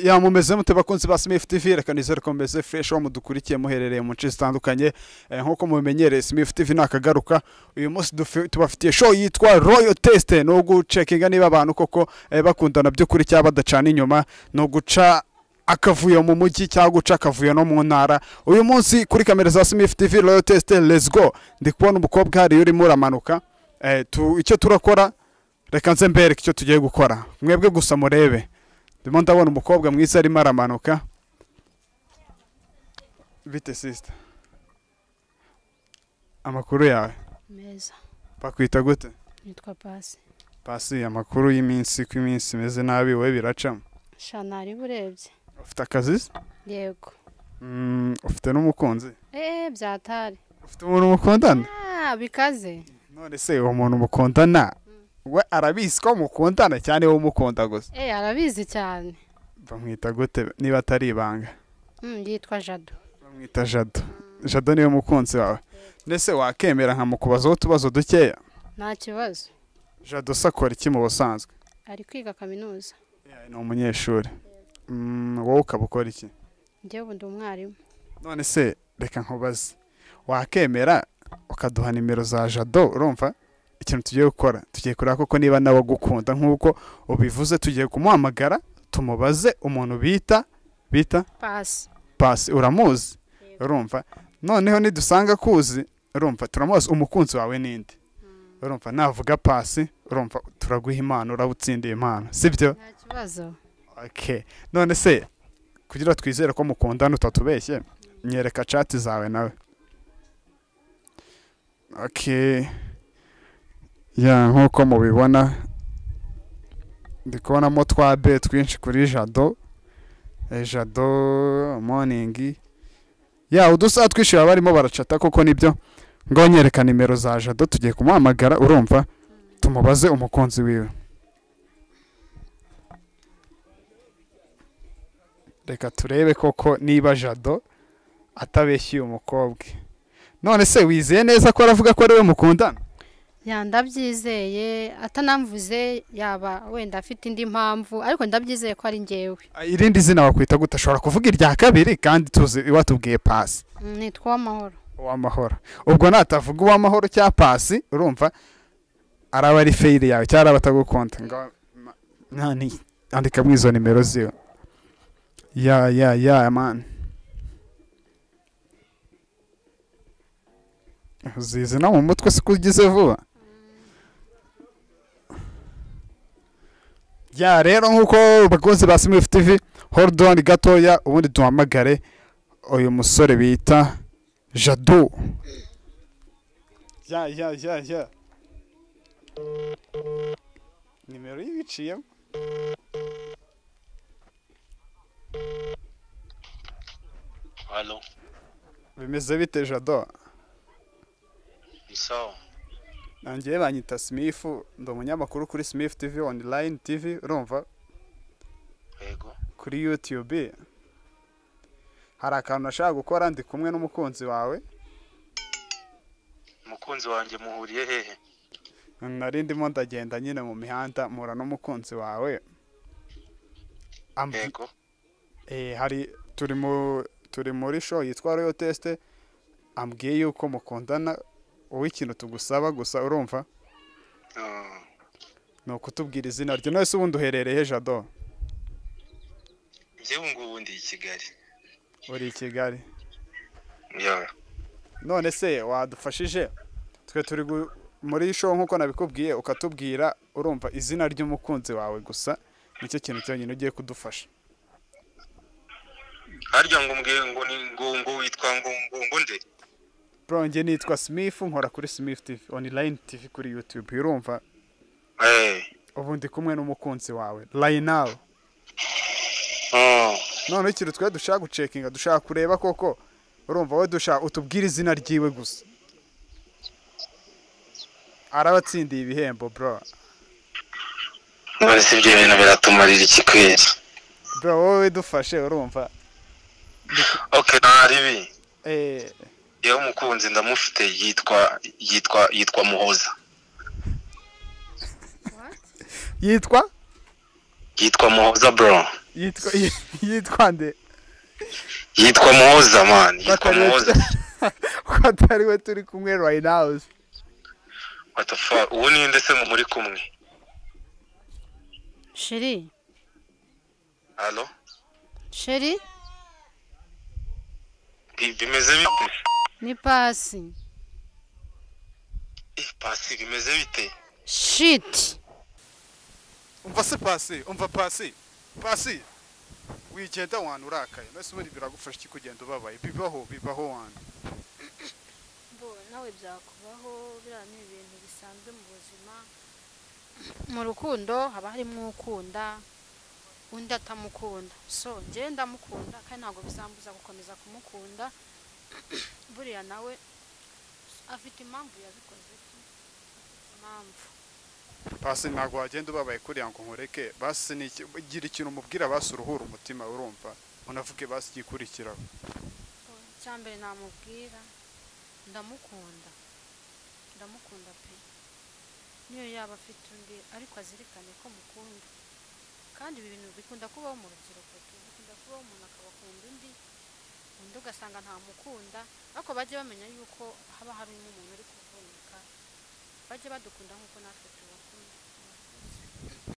ya mumeze mute bakunzi ba Smith TV reka nizere ko meze fresh wa mudukurikiye muherereye mu nce zitandukanye nkuko mubimenyereye Smith TV nakagaruka uyu munsi tubafitiye show yitwa Royal Test no gucekinga niba abantu koko bakundana byo kuri cyaba badacana inyuma no guca akavuyo mu mujyi cyangwa guca akavuyo no mu ntara uyu munsi kuri kamera za Smith TV Royal Test let's go ndi kubona umukobwa hari uri muramanuka icyo turakora reka nze mbereke icyo tugiye gukora mwebwe gusa murebe ndimo ndabona umukobwa mwiza arimo aramanuka bite sister amakuru yawe meza bakwita gute nitwa Pasi amakuru y'iminsi ku iminsi meze nabi we biracamo shanari burebye ufite akazi yego ufite n'umukunzi byatari ufite umuntu mukundana bikaze none se uwo muntu mukundana we arabizi ko mukundana cyane wowe umukunda gusa arabizi cyane bamwita gute niba atari ibanga yitwa Jado bamwita Jado niwe mukunzi wawe nese wakemera nkamukubazaho utubazo dukeya nta kibazo Jado sakora iki mu busanzwe ari kwiga kaminuza ni umunyeshuri wowe ukaba ukora iki njyewe ndi umwarimu none se reka nkubaze wakemera ukaduha nimero za Jado urumva ikintu tugiye gukora tugiye kureba koko niba nawe gukunda nkuko ubivuze tugiye kumuhamagara tumubaze umuntu bita Pasi uramuzi urumva noneho nidusanga kuzi urumva turamubaza umukunzi wawe ninde urumva navuga Pasi urumva turaguha impano urabutsindiye impano sibyo nta kibazo okay none se kugira twizere ko mukundana utatubeshye nyereka chat zawe nawe okay ya nkuko mubibona ndikubonamo twabe twinshi kuri Jado morning ya udusa twishyura barimo baracata koko nibyo ngo nyereka nimero za Jado tugiye kumuhamagara urumva tumubaze umukunzi wiwe reka turebe koko niba Jado atabeshyiye umukobwa none se wizeye neza ko aravuga ko ari we mukundana ndabyizeye atanamvuze yaba wenda afite indi mpamvu ariko ndabyizeye ko ari njyewe irindi zina wakwita gute ashobora kuvuga irya kabiri kandi tuzi iwatubwiye Pasi nitwa Uwamahoro ubwo natavuga Uwamahoro cya Pasi urumva araba ari fail yawe cyara batagukunda ngo nani andika mwizo nimero ziyo ya man zizi na mu mutwe sikugize vuba ya rero nkuko bakunze ba Smith TV hold on gatoya ubundi duhamagare uyu musore bita Jado ya nimero y'ibiciye Halo bimeze bite Jado Sawa nanjye banyita Smith ndo umunyamakuru kuri Smith TV online TV urumva yego kuri YouTube hari akantu nashaka gukora ndi kumwe n'umukunzi wawe umukunzi wanjye muhuriye hehe nari ndimo ndagenda nyine mu mihanda mura n'umukunzi wawe yego hari turi muri show yitwa Royal Test ambwiye yuko mukundana wowe ikintu tugusaba gusa urumva no kutubwira izina ryo nose ubundi uherereye Jado njyewe ngubu ndi i Kigali uri i Kigali ya none se wadufashije twe turi muri show nkuko nabikubwiye ukatubwira urumva izina ry'umukunzi wawe gusa nicyo kintu cyonyine ugiye kudufasha harya ngo mbwiye ngo witwa ngo nde bro nge nitwa Smith nkora kuri Smith TV online TV kuri YouTube urumva ubu ndi kumwe n'umukunzi wawe line now none ikintu twe dushaka gucekinga dushaka kureba koko urumva we dushaka utubwira izina ryiwe gusa arabatsindiye ibihembo bro none se ibyo bintu biratumarira iki kwezi bro wowe dufashe urumva okay naribi yewe umukunzi ndamufite yitwa Muhoza yitwa Muhoza bro yitwa nde yitwa Muhoza man, yitwa Muhoza. ko atari we turi kumwe right now. What the fuck? Uwo ni ndetse muri kumwe? Sheri. Allo? Sheri? Bimeze bite? Ni Pasi. Pasi bimeze bite? Shit. Umva se Pasi, umva Pasi. Pasi. Wigenda wantu urakaye. Nase ubundi biragufasha iki kugenda ubabaye? Bibaho wantu. Bo nawe byakubaho bira ni ibintu bisanzwe mu buzima. Mu rukundo haba harimo ukunda undi atamukunda. So nje ndamukunda kandi ntago bizambuza gukomeza kumukunda. Buriya nawe afite impamvu yabikoze. Impamvu Pasi ntago wagenda ubabaye kuri yango nkureke. Basi ni gira ikintu umubwira basi uruhura umutima urumva. Unavuge basi gikurikiraho. Cyambere namubwira ndamukunda. Ndamukunda pe. Niyo yaba afite undi ariko azirikane ko mukunda. Kandi ibi bintu bikunda kubaho mu rubyiruko. Bikunda kubaho umuntu akabakunda undi ugasanga nta mukunda. Ariko bajye bamenya yuko haba hari umuntu uri kuvunika. Bajye badukunda nkuko natwe tubakunda.